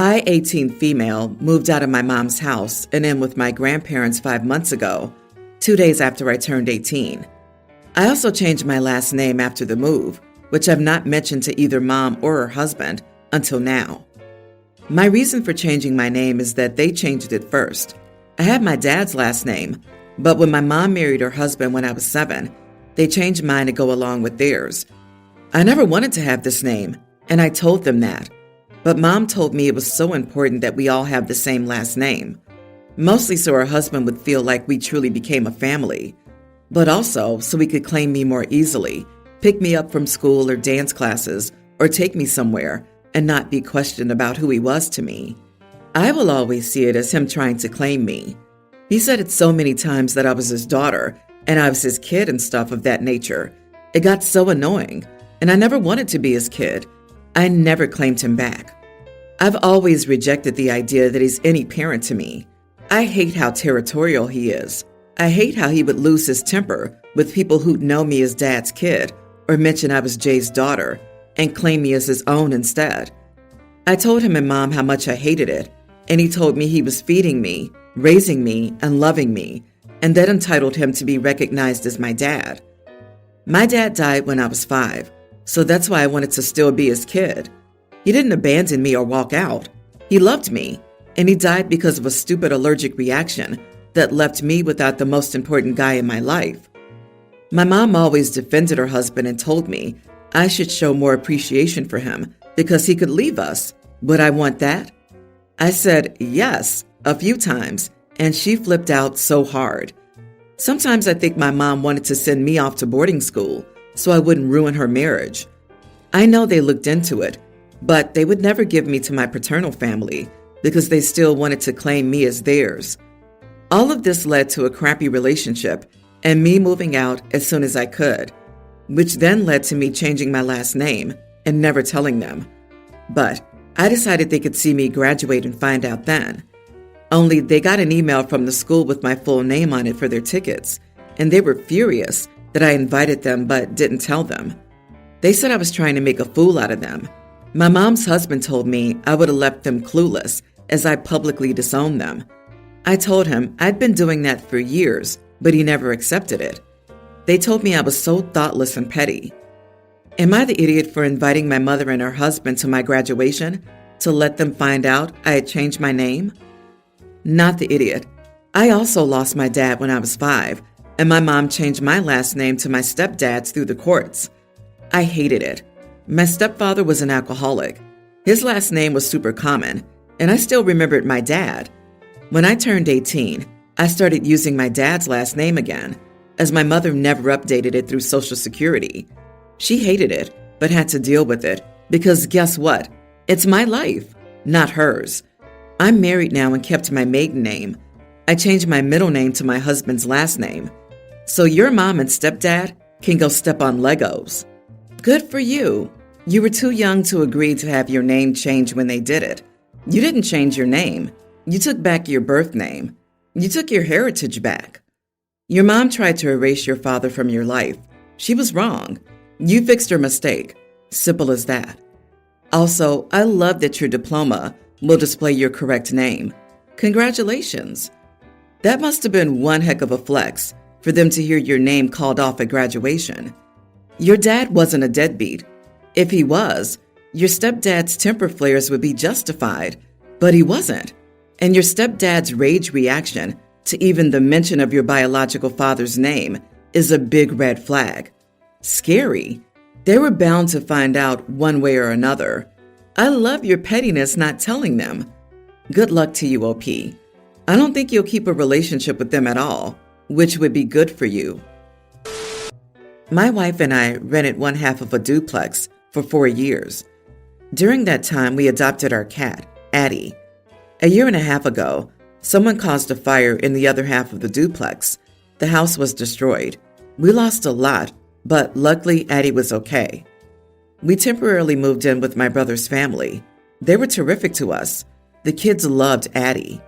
I, 18 female, moved out of my mom's house and in with my grandparents 5 months ago, 2 days after I turned 18. I also changed my last name after the move, which I've not mentioned to either mom or her husband until now. My reason for changing my name is that they changed it first. I had my dad's last name, but when my mom married her husband when I was 7, they changed mine to go along with theirs. I never wanted to have this name, and I told them that. But Mom told me it was so important that we all have the same last name, mostly so her husband would feel like we truly became a family, but also so he could claim me more easily, pick me up from school or dance classes, or take me somewhere and not be questioned about who he was to me. I will always see it as him trying to claim me. He said it so many times that I was his daughter and I was his kid and stuff of that nature. It got so annoying, and I never wanted to be his kid. I never claimed him back. I've always rejected the idea that he's any parent to me. I hate how territorial he is. I hate how he would lose his temper with people who'd know me as Dad's kid or mention I was Jay's daughter and claim me as his own instead. I told him and Mom how much I hated it, and he told me he was feeding me, raising me, and loving me, and that entitled him to be recognized as my dad. My dad died when I was 5, so that's why I wanted to still be his kid. He didn't abandon me or walk out. He loved me, and he died because of a stupid allergic reaction that left me without the most important guy in my life. My mom always defended her husband and told me I should show more appreciation for him because he could leave us. Would I want that? I said yes a few times, and she flipped out so hard. Sometimes I think my mom wanted to send me off to boarding school so I wouldn't ruin her marriage. I know they looked into it, but they would never give me to my paternal family because they still wanted to claim me as theirs. All of this led to a crappy relationship and me moving out as soon as I could, which then led to me changing my last name and never telling them. But I decided they could see me graduate and find out then. Only they got an email from the school with my full name on it for their tickets, and they were furious that I invited them but didn't tell them. They said I was trying to make a fool out of them. My mom's husband told me I would have left them clueless as I publicly disowned them. I told him I'd been doing that for years, but he never accepted it. They told me I was so thoughtless and petty. Am I the idiot for inviting my mother and her husband to my graduation to let them find out I had changed my name? Not the idiot. I also lost my dad when I was 5, and my mom changed my last name to my stepdad's through the courts. I hated it. My stepfather was an alcoholic. His last name was super common, and I still remembered my dad. When I turned 18, I started using my dad's last name again, as my mother never updated it through Social Security. She hated it, but had to deal with it, because guess what? It's my life, not hers. I'm married now and kept my maiden name. I changed my middle name to my husband's last name. So your mom and stepdad can go step on Legos. Good for you. You were too young to agree to have your name changed when they did it. You didn't change your name. You took back your birth name. You took your heritage back. Your mom tried to erase your father from your life. She was wrong. You fixed her mistake. Simple as that. Also, I love that your diploma will display your correct name. Congratulations. That must have been one heck of a flex for them to hear your name called off at graduation. Your dad wasn't a deadbeat. If he was, your stepdad's temper flares would be justified, but he wasn't. And your stepdad's rage reaction to even the mention of your biological father's name is a big red flag. Scary. They were bound to find out one way or another. I love your pettiness not telling them. Good luck to you, OP. I don't think you'll keep a relationship with them at all, which would be good for you. My wife and I rented one half of a duplex for 4 years. During that time, we adopted our cat, Addie. A year and a half ago, someone caused a fire in the other half of the duplex. The house was destroyed. We lost a lot, but luckily Addie was okay. We temporarily moved in with my brother's family. They were terrific to us. The kids loved Addie.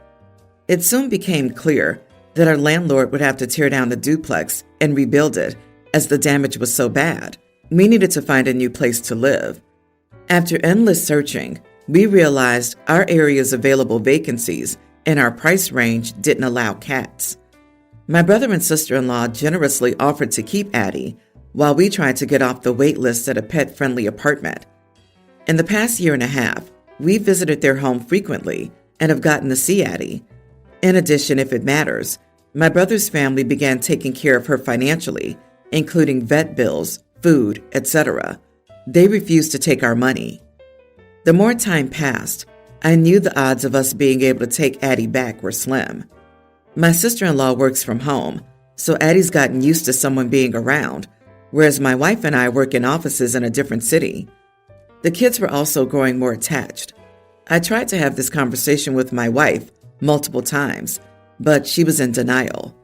It soon became clear that our landlord would have to tear down the duplex and rebuild it as the damage was so bad. We needed to find a new place to live. After endless searching, we realized our area's available vacancies and our price range didn't allow cats. My brother and sister-in-law generously offered to keep Addie while we tried to get off the wait list at a pet-friendly apartment. In the past year and a half, we visited their home frequently and have gotten to see Addie. In addition, if it matters, my brother's family began taking care of her financially, including vet bills, food, etc. They refused to take our money. The more time passed, I knew the odds of us being able to take Addie back were slim. My sister-in-law works from home, so Addie's gotten used to someone being around, whereas my wife and I work in offices in a different city. The kids were also growing more attached. I tried to have this conversation with my wife multiple times, but she was in denial.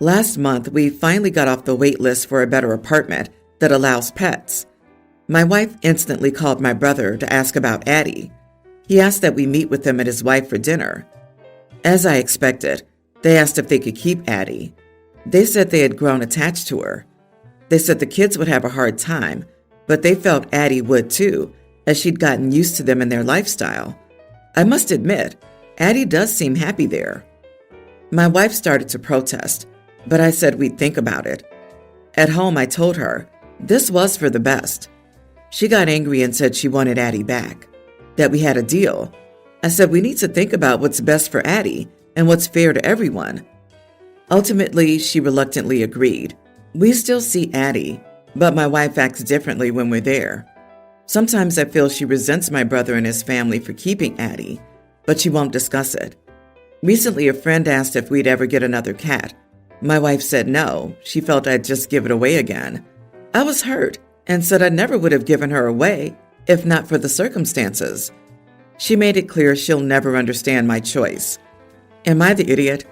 Last month, we finally got off the wait list for a better apartment that allows pets. My wife instantly called my brother to ask about Addie. He asked that we meet with him and his wife for dinner. As I expected, they asked if they could keep Addie. They said they had grown attached to her. They said the kids would have a hard time, but they felt Addie would too, as she'd gotten used to them and their lifestyle. I must admit, Addie does seem happy there. My wife started to protest, but I said we'd think about it. At home, I told her this was for the best. She got angry and said she wanted Addie back, that we had a deal. I said we need to think about what's best for Addie and what's fair to everyone. Ultimately, she reluctantly agreed. We still see Addie, but my wife acts differently when we're there. Sometimes I feel she resents my brother and his family for keeping Addie, but she won't discuss it. Recently, a friend asked if we'd ever get another cat. My wife said no, she felt I'd just give it away again. I was hurt and said I never would have given her away if not for the circumstances. She made it clear she'll never understand my choice. Am I the idiot?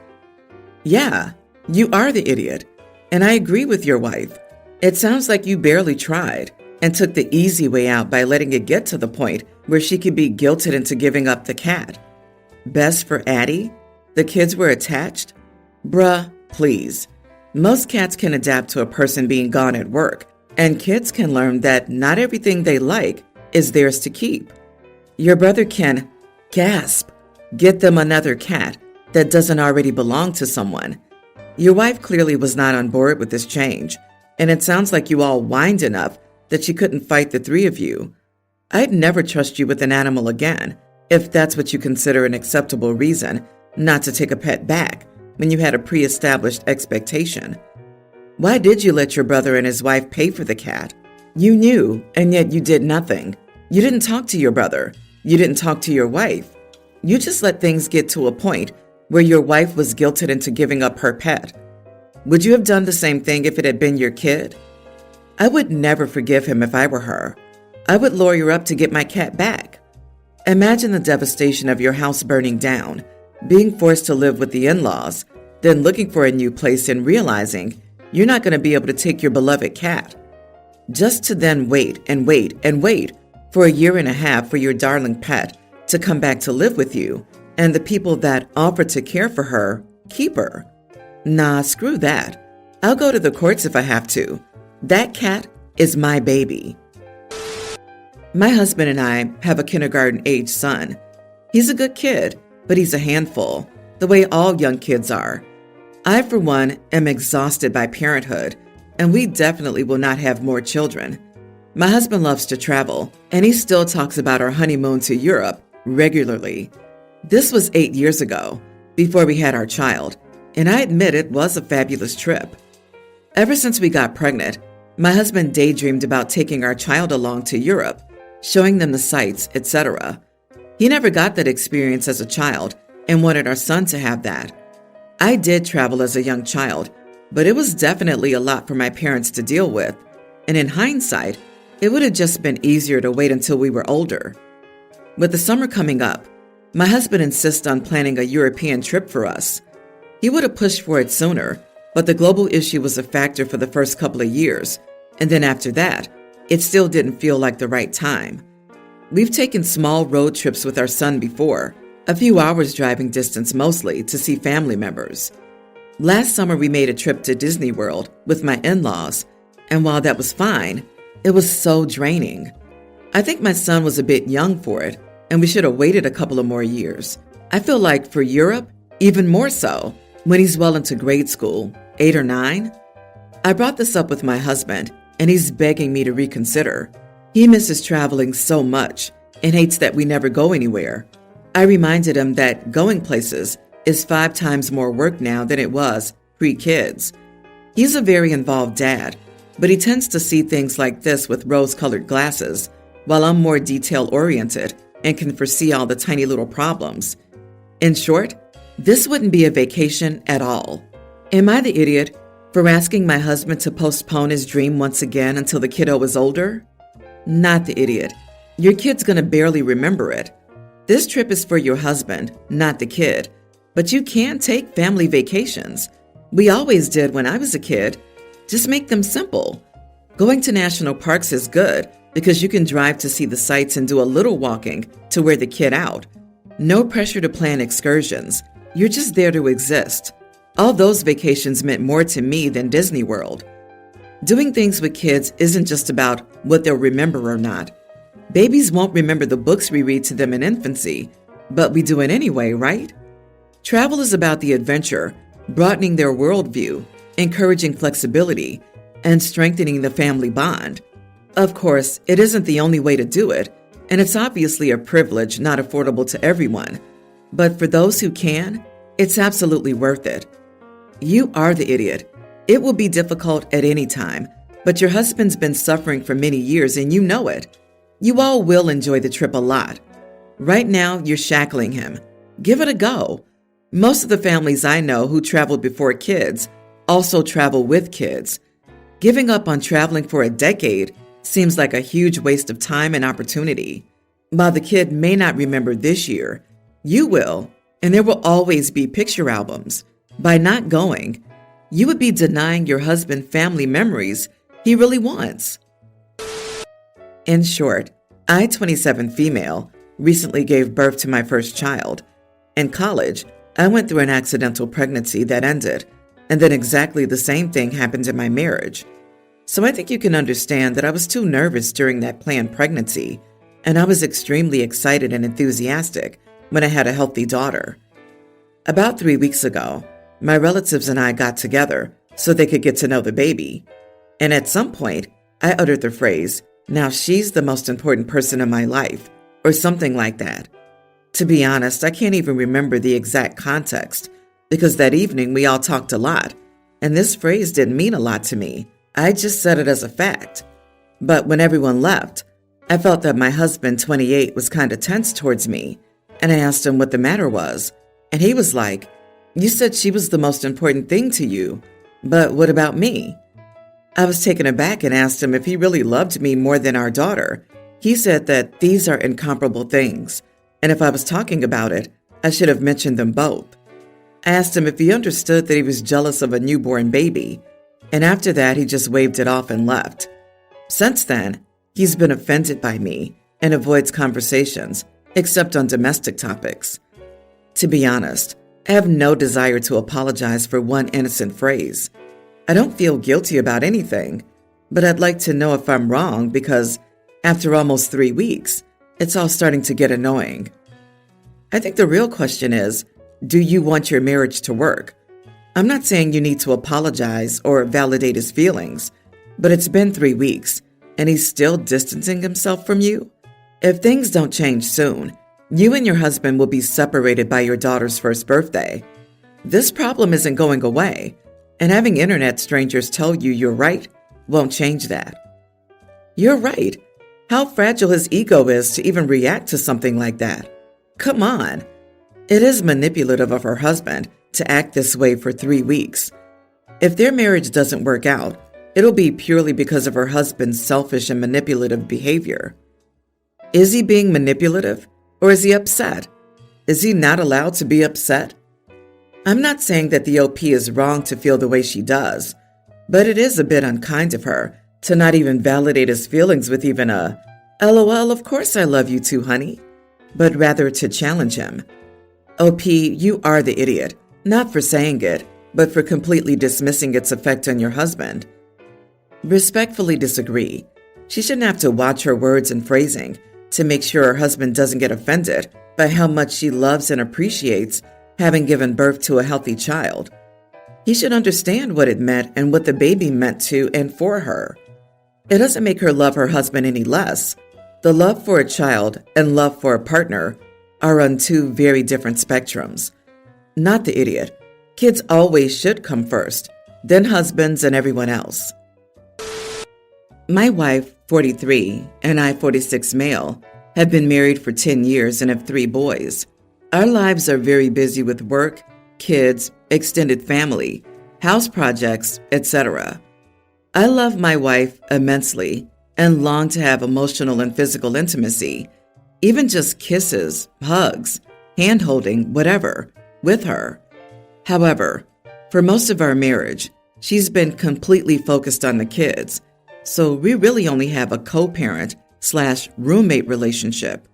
Yeah, you are the idiot. And I agree with your wife. It sounds like you barely tried and took the easy way out by letting it get to the point where she could be guilted into giving up the cat. Best for Addie? The kids were attached? Bruh, please. Most cats can adapt to a person being gone at work, and kids can learn that not everything they like is theirs to keep. Your brother can, gasp, get them another cat that doesn't already belong to someone. Your wife clearly was not on board with this change, and it sounds like you all whined enough that she couldn't fight the three of you. I'd never trust you with an animal again, if that's what you consider an acceptable reason not to take a pet back when you had a pre-established expectation. Why did you let your brother and his wife pay for the cat? You knew, and yet you did nothing. You didn't talk to your brother. You didn't talk to your wife. You just let things get to a point where your wife was guilted into giving up her pet. Would you have done the same thing if it had been your kid? I would never forgive him if I were her. I would lawyer up to get my cat back. Imagine the devastation of your house burning down, being forced to live with the in-laws, then looking for a new place and realizing you're not going to be able to take your beloved cat. Just to then wait and wait and wait for a year and a half for your darling pet to come back to live with you, and the people that offer to care for her keep her. Nah, screw that. I'll go to the courts if I have to. That cat is my baby. My husband and I have a kindergarten-age son. He's a good kid, but he's a handful, the way all young kids are. I, for one, am exhausted by parenthood, and we definitely will not have more children. My husband loves to travel, and he still talks about our honeymoon to Europe regularly. This was 8 years ago, before we had our child, and I admit it was a fabulous trip. Ever since we got pregnant, my husband daydreamed about taking our child along to Europe, showing them the sights, etc. He never got that experience as a child and wanted our son to have that. I did travel as a young child, but it was definitely a lot for my parents to deal with, and in hindsight, it would have just been easier to wait until we were older. With the summer coming up, my husband insists on planning a European trip for us. He would have pushed for it sooner, but the global issue was a factor for the first couple of years, and then after that, it still didn't feel like the right time. We've taken small road trips with our son before, a few hours driving distance mostly to see family members. Last summer, we made a trip to Disney World with my in-laws, and while that was fine, it was so draining. I think my son was a bit young for it, and we should have waited a couple of more years. I feel like for Europe, even more so, when he's well into grade school, 8 or 9. I brought this up with my husband, and he's begging me to reconsider. He misses traveling so much and hates that we never go anywhere. I reminded him that going places is 5 times more work now than it was pre-kids. He's a very involved dad, but he tends to see things like this with rose-colored glasses, while I'm more detail-oriented and can foresee all the tiny little problems. In short, this wouldn't be a vacation at all. Am I the idiot for asking my husband to postpone his dream once again until the kiddo is older? Not the idiot. Your kid's gonna barely remember it. This trip is for your husband, not the kid, but you can take family vacations. We always did when I was a kid. Just make them simple. Going to national parks is good because you can drive to see the sights and do a little walking to wear the kid out. No pressure to plan excursions. You're just there to exist. All those vacations meant more to me than Disney World. Doing things with kids isn't just about what they'll remember or not. Babies won't remember the books we read to them in infancy, but we do it anyway, right? Travel is about the adventure, broadening their worldview, encouraging flexibility, and strengthening the family bond. Of course, it isn't the only way to do it, and it's obviously a privilege not affordable to everyone. But for those who can, it's absolutely worth it. You are the idiot. It will be difficult at any time, but your husband's been suffering for many years and you know it. You all will enjoy the trip a lot. Right now, you're shackling him. Give it a go. Most of the families I know who traveled before kids also travel with kids. Giving up on traveling for a decade seems like a huge waste of time and opportunity. While the kid may not remember this year, you will, and there will always be picture albums. By not going, you would be denying your husband family memories he really wants. In short, I, 27 female, recently gave birth to my first child. In college, I went through an accidental pregnancy that ended, and then exactly the same thing happened in my marriage. So I think you can understand that I was too nervous during that planned pregnancy, and I was extremely excited and enthusiastic when I had a healthy daughter. About 3 weeks ago, my relatives and I got together so they could get to know the baby. And at some point, I uttered the phrase, "Now she's the most important person in my life," or something like that. To be honest, I can't even remember the exact context, because that evening we all talked a lot, and this phrase didn't mean a lot to me. I just said it as a fact. But when everyone left, I felt that my husband, 28, was kind of tense towards me, and I asked him what the matter was, and he was like, "You said she was the most important thing to you, but what about me?" I was taken aback and asked him if he really loved me more than our daughter. He said that these are incomparable things, and if I was talking about it, I should have mentioned them both. I asked him if he understood that he was jealous of a newborn baby, and after that he just waved it off and left. Since then, he's been offended by me and avoids conversations, except on domestic topics. To be honest, I have no desire to apologize for one innocent phrase. I don't feel guilty about anything, but I'd like to know if I'm wrong because after almost 3 weeks, it's all starting to get annoying. I think the real question is, do you want your marriage to work? I'm not saying you need to apologize or validate his feelings, but it's been 3 weeks and he's still distancing himself from you. If things don't change soon, you and your husband will be separated by your daughter's first birthday. This problem isn't going away, and having internet strangers tell you you're right won't change that. You're right. How fragile his ego is to even react to something like that. Come on. It is manipulative of her husband to act this way for 3 weeks. If their marriage doesn't work out, it'll be purely because of her husband's selfish and manipulative behavior. Is he being manipulative? Or is he upset? Is he not allowed to be upset? I'm not saying that the OP is wrong to feel the way she does, but it is a bit unkind of her to not even validate his feelings with even a, "LOL, of course I love you too, honey," but rather to challenge him. OP, you are the idiot, not for saying it, but for completely dismissing its effect on your husband. Respectfully disagree. She shouldn't have to watch her words and phrasing to make sure her husband doesn't get offended by how much she loves and appreciates having given birth to a healthy child. He should understand what it meant and what the baby meant to and for her. It doesn't make her love her husband any less. The love for a child and love for a partner are on two very different spectrums. Not the idiot. Kids always should come first, then husbands and everyone else. My wife, 43, and I, 46 male, have been married for 10 years and have 3 boys. Our lives are very busy with work, kids, extended family, house projects, etc. I love my wife immensely and long to have emotional and physical intimacy, even just kisses, hugs, hand-holding, whatever, with her. However, for most of our marriage, she's been completely focused on the kids, so we really only have a co-parent/roommate relationship.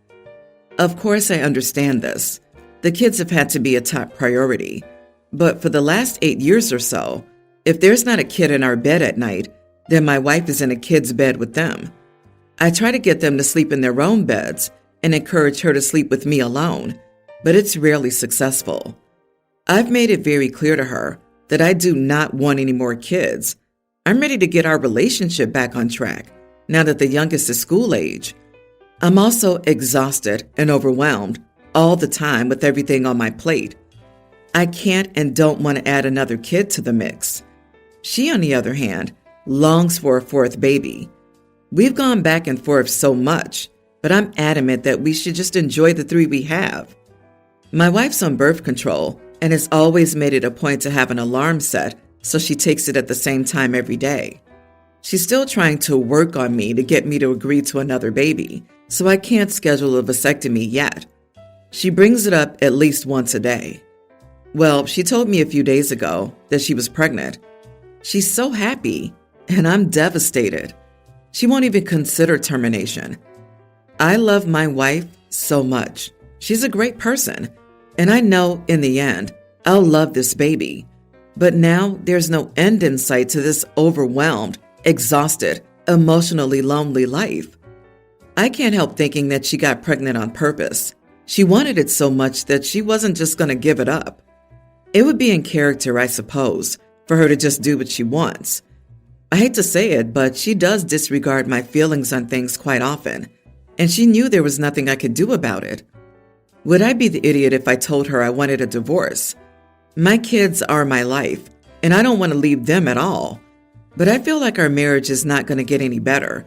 Of course, I understand this. The kids have had to be a top priority, but for the last 8 years or so, if there's not a kid in our bed at night, then my wife is in a kid's bed with them. I try to get them to sleep in their own beds and encourage her to sleep with me alone, but it's rarely successful. I've made it very clear to her that I do not want any more kids. I'm ready to get our relationship back on track now that the youngest is school age. I'm also exhausted and overwhelmed all the time with everything on my plate. I can't and don't want to add another kid to the mix. She, on the other hand, longs for a 4th baby. We've gone back and forth so much, but I'm adamant that we should just enjoy the 3 we have. My wife's on birth control and has always made it a point to have an alarm set so she takes it at the same time every day. She's still trying to work on me to get me to agree to another baby, so I can't schedule a vasectomy yet. She brings it up at least once a day. Well, she told me a few days ago that she was pregnant. She's so happy, and I'm devastated. She won't even consider termination. I love my wife so much. She's a great person, and I know in the end, I'll love this baby. But now there's no end in sight to this overwhelmed, exhausted, emotionally lonely life. I can't help thinking that she got pregnant on purpose. She wanted it so much that she wasn't just going to give it up. It would be in character, I suppose, for her to just do what she wants. I hate to say it, but she does disregard my feelings on things quite often, and she knew there was nothing I could do about it. Would I be the idiot if I told her I wanted a divorce? My kids are my life, and I don't want to leave them at all. But I feel like our marriage is not going to get any better.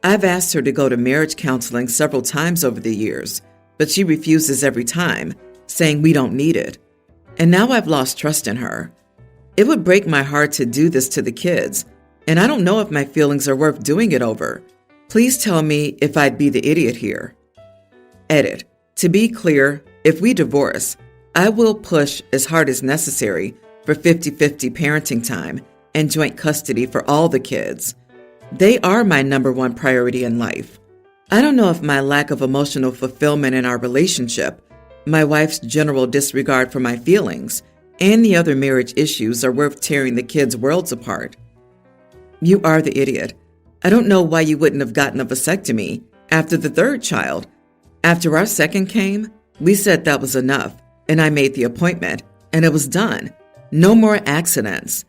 I've asked her to go to marriage counseling several times over the years, but she refuses every time, saying we don't need it. And now I've lost trust in her. It would break my heart to do this to the kids, and I don't know if my feelings are worth doing it over. Please tell me if I'd be the idiot here. Edit. To be clear, if we divorce, I will push as hard as necessary for 50-50 parenting time and joint custody for all the kids. They are my number one priority in life. I don't know if my lack of emotional fulfillment in our relationship, my wife's general disregard for my feelings, and the other marriage issues are worth tearing the kids' worlds apart. You are the idiot. I don't know why you wouldn't have gotten a vasectomy after the 3rd child. After our 2nd came, we said that was enough, and I made the appointment, and it was done. No more accidents.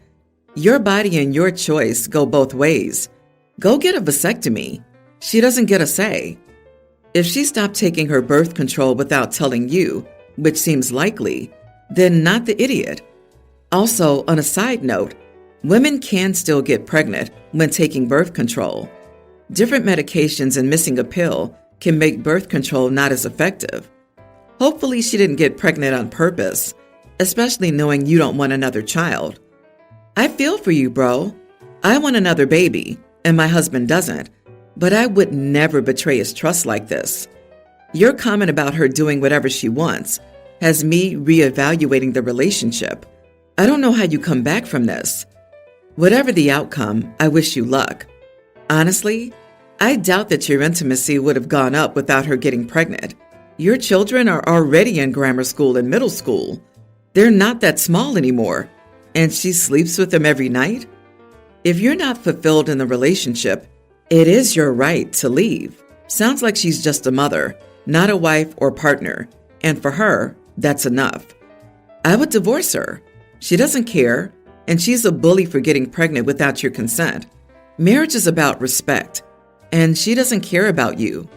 Your body and your choice go both ways. Go get a vasectomy. She doesn't get a say. If she stopped taking her birth control without telling you, which seems likely, then not the idiot. Also, on a side note, women can still get pregnant when taking birth control. Different medications and missing a pill can make birth control not as effective. Hopefully she didn't get pregnant on purpose, especially knowing you don't want another child. I feel for you, bro. I want another baby, and my husband doesn't, but I would never betray his trust like this. Your comment about her doing whatever she wants has me reevaluating the relationship. I don't know how you come back from this. Whatever the outcome, I wish you luck. Honestly, I doubt that your intimacy would have gone up without her getting pregnant. Your children are already in grammar school and middle school. They're not that small anymore, and she sleeps with them every night? If you're not fulfilled in the relationship, it is your right to leave. Sounds like she's just a mother, not a wife or partner, and for her, that's enough. I would divorce her. She doesn't care, and she's a bully for getting pregnant without your consent. Marriage is about respect, and she doesn't care about you.